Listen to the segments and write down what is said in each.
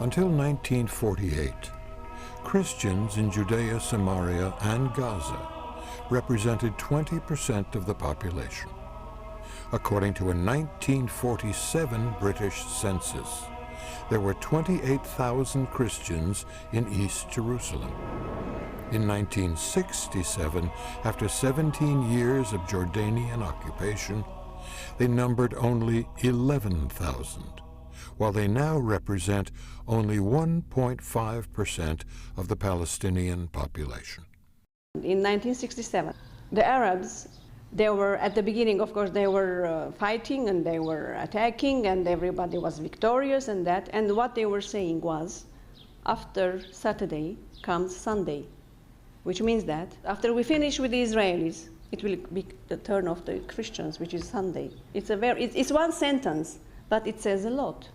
Until 1948, Christians in Judea, Samaria, and Gaza represented 20% of the population. According to a 1947 British census, there were 28,000 Christians in East Jerusalem. In 1967, after 17 years of Jordanian occupation, they numbered only 11,000, while they now represent only 1.5% of the Palestinian population. In 1967, the Arabs, they were, at the beginning, of course, they were fighting and they were attacking and everybody was victorious and that. And what they were saying was, after Saturday comes Sunday, which means that after we finish with the Israelis, it will be the turn of the Christians, which is Sunday. It's one sentence, but it says a lot.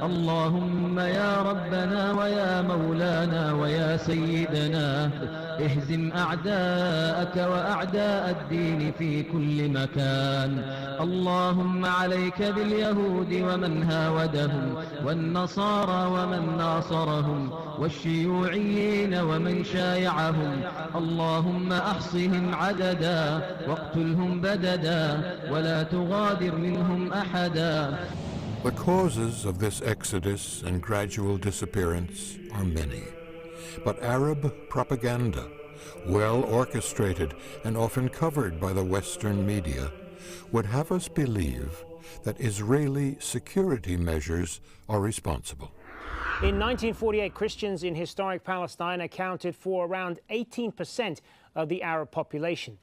اللهم يا ربنا ويا مولانا ويا سيدنا اهزم أعداءك وأعداء الدين في كل مكان اللهم عليك باليهود ومن هاودهم والنصارى ومن ناصرهم والشيوعيين ومن شايعهم اللهم أحصهم عددا واقتلهم بددا ولا تغادر منهم أحدا. The causes of this exodus and gradual disappearance are many, but Arab propaganda, well orchestrated and often covered by the Western media, would have us believe that Israeli security measures are responsible. In 1948, Christians in historic Palestine accounted for around 18% of the Arab population.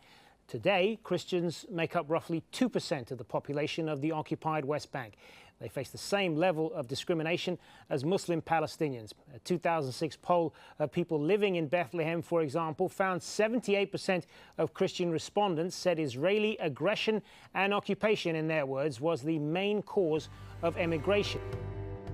Today, Christians make up roughly 2% of the population of the occupied West Bank. They face the same level of discrimination as Muslim Palestinians. A 2006 poll of people living in Bethlehem, for example, found 78% of Christian respondents said Israeli aggression and occupation, in their words, was the main cause of emigration.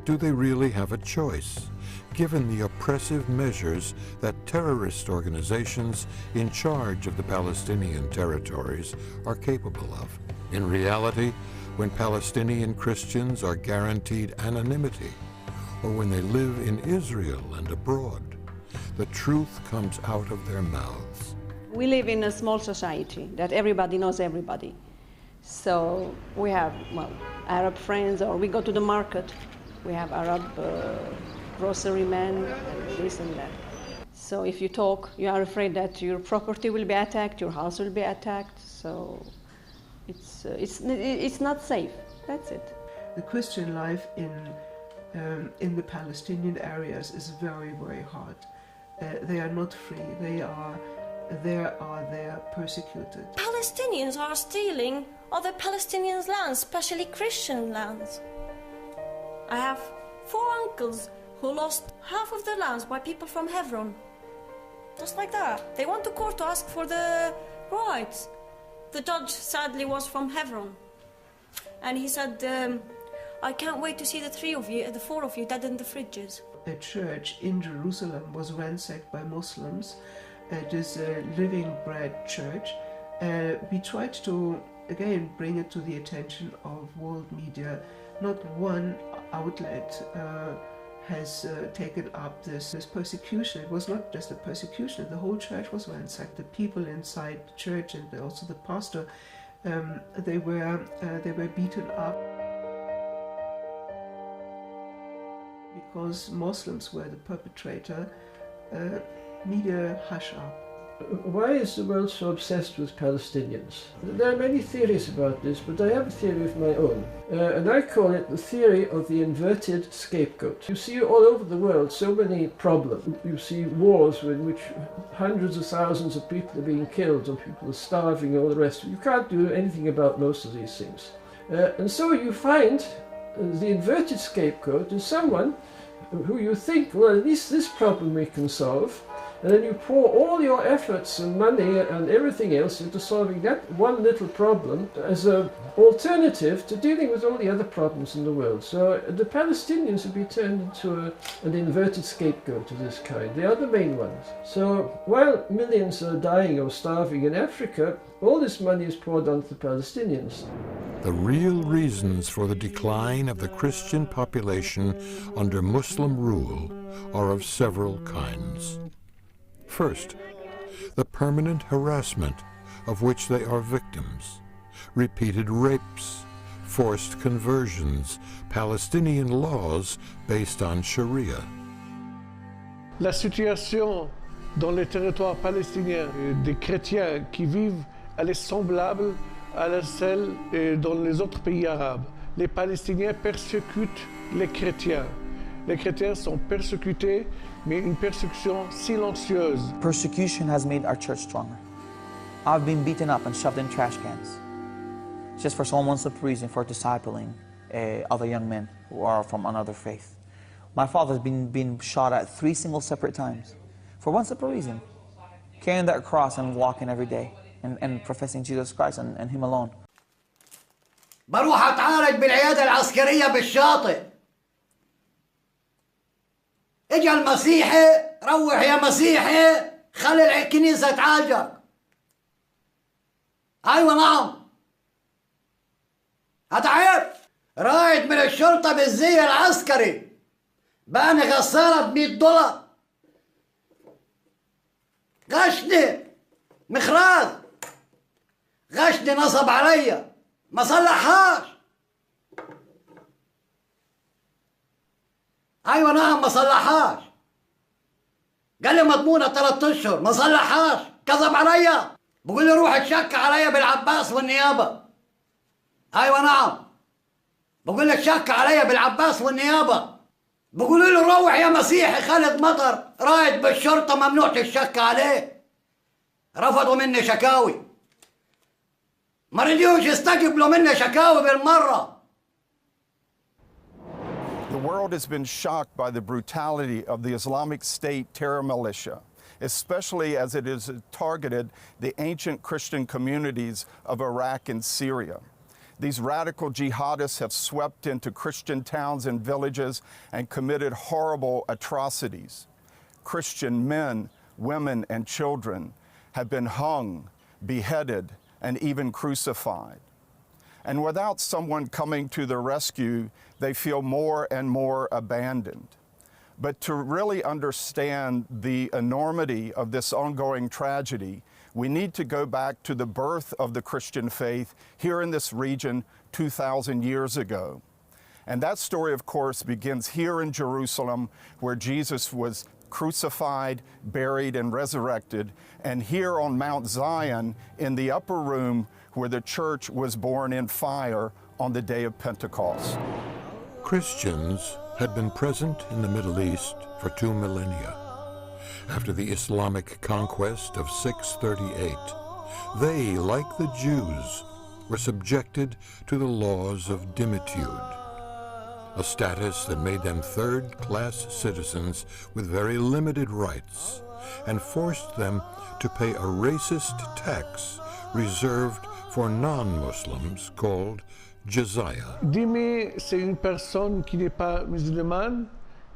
Do they really have a choice, given the oppressive measures that terrorist organizations in charge of the Palestinian territories are capable of? In reality, when Palestinian Christians are guaranteed anonymity, or when they live in Israel and abroad, the truth comes out of their mouths. We live in a small society that everybody knows everybody. So we have, well, Arab friends, or we go to the market. We have Arab grocery men, this and that. So if you talk, you are afraid that your property will be attacked, your house will be attacked. So it's not safe. That's it. The Christian life in the Palestinian areas is very, very hard. They are not free. They are persecuted. Palestinians are stealing other Palestinians' lands, especially Christian lands. I have 4 uncles who lost half of their lands by people from Hebron. Just like that. They went to court to ask for the rights. The judge sadly was from Hebron. And he said, I can't wait to see the 4 of you dead in the fridges. A church in Jerusalem was ransacked by Muslims. It is a Living Bread church. We tried to, again, bring it to the attention of world media. Not one outlet has taken up this persecution. It was not just a persecution, the whole church was ransacked. The people inside the church and also the pastor, they were beaten up because Muslims were the perpetrator. Media hush up. Why is the world so obsessed with Palestinians? There are many theories about this, but I have a theory of my own. And I call it the theory of the inverted scapegoat. You see all over the world so many problems. You see wars in which hundreds of thousands of people are being killed and people are starving and all the rest. You can't do anything about most of these things. And so you find the inverted scapegoat is someone who you think, well, at least this problem we can solve. And then you pour all your efforts and money and everything else into solving that one little problem as an alternative to dealing with all the other problems in the world. So the Palestinians would be turned into an inverted scapegoat of this kind. They are the main ones. So while millions are dying or starving in Africa, all this money is poured onto the Palestinians. The real reasons for the decline of the Christian population under Muslim rule are of several kinds. First, the permanent harassment of which they are victims, repeated rapes, forced conversions, Palestinian laws based on Sharia. La situation dans les territoires palestiniens des chrétiens qui vivent, elle est semblable à celle dans les autres pays arabes. Les Palestiniens persécutent les chrétiens. Les chrétiens sont persécutés, mais une persécution silencieuse. Persecution has made our church stronger. I've been beaten up and shoved in trash cans just for some one simple reason, for discipling other young men who are from another faith. My father's been shot at 3 single separate times for one simple reason, carrying that cross and walking every day and professing Jesus Christ and Him alone. بروح اتعالج بالعيادة العسكرية بالشاطئ. اجا المسيحي، روح يا مسيحي، خلي الكنيسة تعالجك. ايوه نعم. هتعب. رايد من الشرطة بالزي العسكري. باني غسالة $100. غشني مخراج. غشني نصب عليا. ما صلحهاش. ايوه نعم ما صلحهاش. قال لي مضمونة 3 اشهر، ما صلحهاش، كذب عليا. بقول لي روح اتشك عليا بالعباس والنيابة. ايوه نعم. بقول لك شك عليا بالعباس والنيابة. بقولوا له روح يا مسيحي خالد مطر، رايد بالشرطة ممنوع تشك عليه. رفضوا مني شكاوي. ما رضيوش يستجيبوا مني شكاوي بالمرة. The world has been shocked by the brutality of the Islamic State terror militia, especially as it has targeted the ancient Christian communities of Iraq and Syria. These radical jihadists have swept into Christian towns and villages and committed horrible atrocities. Christian men, women, and children have been hung, beheaded, and even crucified. And without someone coming to their rescue, they feel more and more abandoned. But to really understand the enormity of this ongoing tragedy, we need to go back to the birth of the Christian faith here in this region 2,000 years ago. And that story, of course, begins here in Jerusalem, where Jesus was crucified, buried, and resurrected, and here on Mount Zion in the upper room where the church was born in fire on the day of Pentecost. Christians had been present in the Middle East for 2 millennia. After the Islamic conquest of 638, they, like the Jews, were subjected to the laws of dimitude, a status that made them third-class citizens with very limited rights and forced them to pay a racist tax reserved for non-Muslims called jizya. Dhimmi, c'est une personne qui n'est pas musulmane,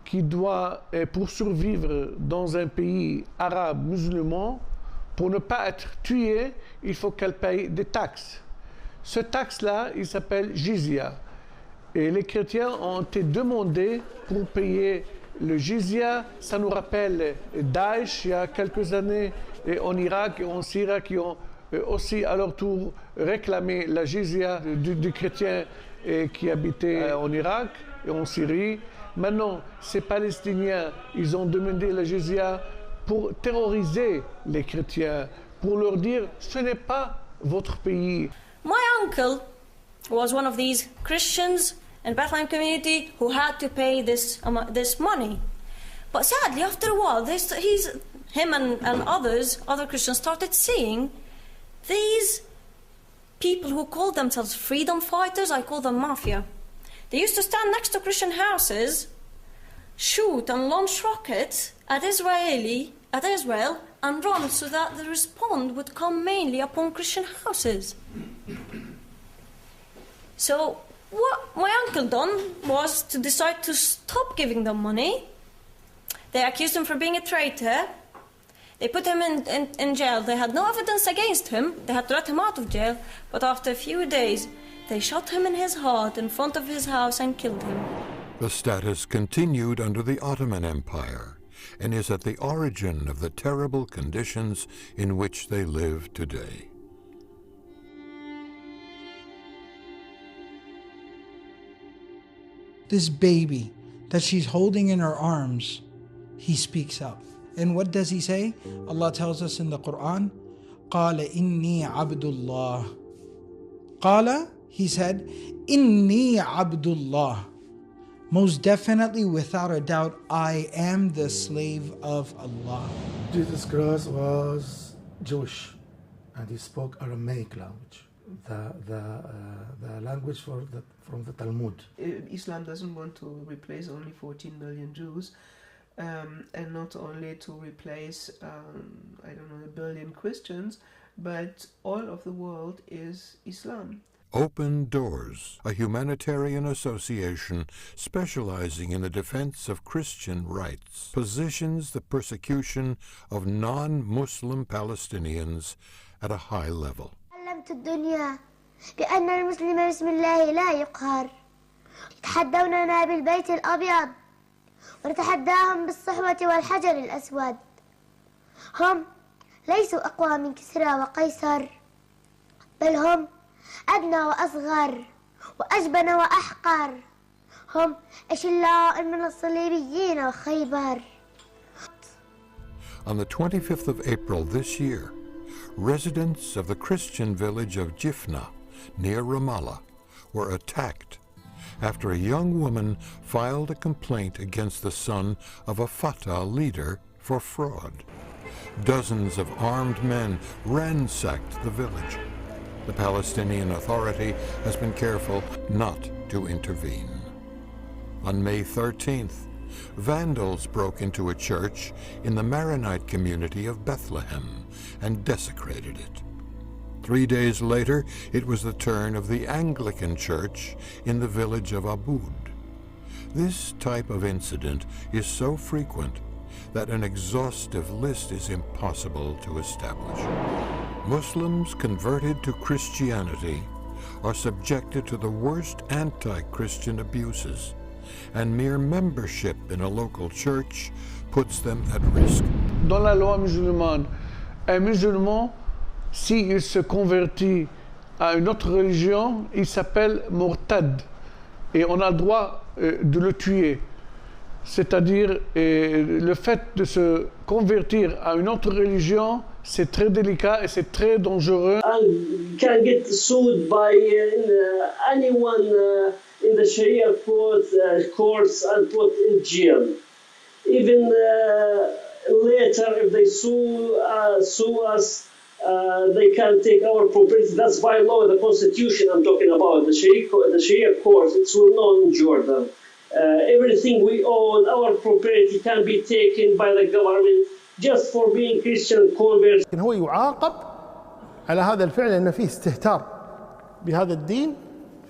qui doit, pour survivre dans un pays arabe musulman, pour ne pas être tuée, il faut qu'elle paye des taxes. Ce taxe-là, il s'appelle jizya. Et les chrétiens ont été demandés pour payer le jizya. Ça nous rappelle Daesh, il y a quelques années, et en Irak et en Syrie, qui ont aussi à leur tour réclamé la jizya du chrétien qui habitait en Irak et en Syrie. Maintenant, ces Palestiniens, ils ont demandé la jizya pour terroriser les chrétiens, pour leur dire « ce n'est pas votre pays ». My uncle was one of these Christians in Bethlehem community who had to pay this money. But sadly, after a while, him and other Christians started seeing these people who called themselves freedom fighters. I call them mafia. They used to stand next to Christian houses, shoot and launch rockets at Israel and run so that the response would come mainly upon Christian houses. So what my uncle done was to decide to stop giving them money. They accused him for being a traitor. They put him in jail. They had no evidence against him. They had to let him out of jail. But after a few days, They shot him in his heart in front of his house and killed him. The status continued under the Ottoman Empire and is at the origin of the terrible conditions in which they live today. This baby that she's holding in her arms, he speaks up. And what does he say? Allah tells us in the Quran, قَالَ إِنِّي عَبْدُ اللَّهِ. قَالَ, he said, إِنِّي عَبْدُ اللَّهِ. Most definitely, without a doubt, I am the slave of Allah. Jesus Christ was Jewish and he spoke Aramaic language, the language from the Talmud. Islam doesn't want to replace only 14 million Jews and not only to replace, I don't know, 1 billion Christians, but all of the world is Islam. Open Doors, a humanitarian association specializing in the defense of Christian rights, positions the persecution of non-Muslim Palestinians at a high level. علمت الدنيا بأن المسلم بسم الله لا يقهر. يتحدوننا بالبيت الأبيض ونتحداهم بالصحوة والحجر الأسود. هم ليسوا أقوى من كسرى وقيصر، بل هم أدنى وأصغر وأجبن وأحقر. هم أشلاء من الصليبيين وخيبر. On the 25th of April this year, residents of the Christian village of Jifna, near Ramallah, were attacked after a young woman filed a complaint against the son of a Fatah leader for fraud. Dozens of armed men ransacked the village. The Palestinian Authority has been careful not to intervene. On May 13th, vandals broke into a church in the Maronite community of Bethlehem and desecrated it. 3 days later, it was the turn of the Anglican Church in the village of Aboud. This type of incident is so frequent that an exhaustive list is impossible to establish. Muslims converted to Christianity are subjected to the worst anti-Christian abuses, and mere membership in a local church puts them at risk. Dans la loi musulmane, un musulman, s'il se convertit à une autre religion, il s'appelle mortad et on a le droit de le tuer. C'est-à-dire, le fait de se convertir à une autre religion, c'est très délicat et c'est très dangereux. And can get sued by anyone in the Sharia courts and put in jail. Even later, if they sue us, they can take our property. That's by law, the constitution I'm talking about. The Sharia courts, it's well known in Jordan. Everything we own, our property, can be taken by the government just for being Christian converts. هو يعاقب على هذا الفعل لأن فيه استهتار بهذا الدين،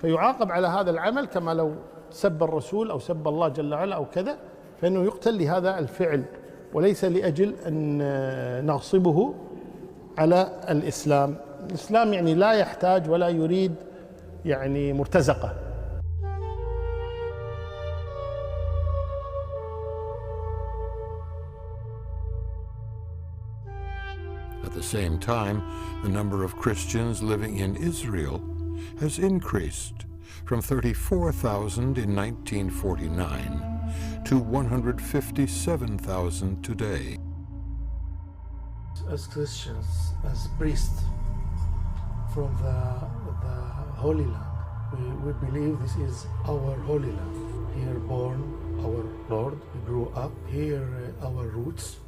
فيعاقب على هذا العمل كما لو سب الرسول أو سب الله جل وعلا أو كذا، فإنه يقتل لهذا الفعل وليس لأجل أن نغصبه على الإسلام. الإسلام يعني لا يحتاج ولا يريد يعني مرتزقة. At the same time, the number of Christians living in Israel has increased from 34,000 in 1949 to 157,000 today. As Christians, as priests from the Holy Land, we believe this is our Holy Land. Here born our Lord, we grew up here, our roots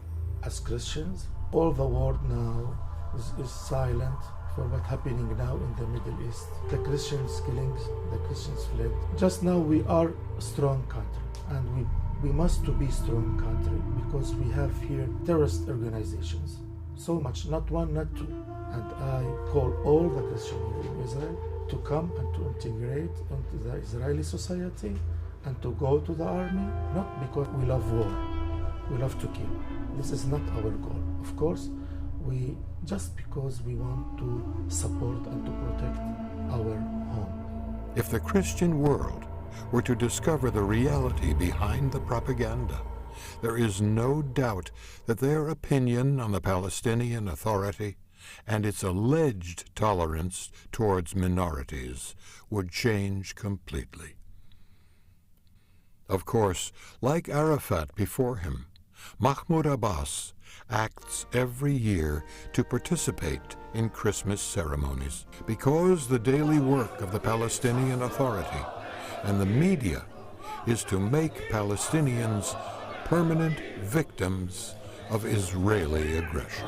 as Christians. All the world now is silent for what's happening now in the Middle East. The Christians killings, the Christians fled. Just now we are a strong country, and we must to be strong country because we have here terrorist organizations. So much, not one, not two. And I call all the Christians in Israel to come and to integrate into the Israeli society and to go to the army, not because we love war, we love to kill. This is not our goal. Of course, just because we want to support and to protect our home. If the Christian world were to discover the reality behind the propaganda, there is no doubt that their opinion on the Palestinian Authority and its alleged tolerance towards minorities would change completely. Of course, like Arafat before him, Mahmoud Abbas acts every year to participate in Christmas ceremonies because the daily work of the Palestinian Authority and the media is to make Palestinians permanent victims of Israeli aggression.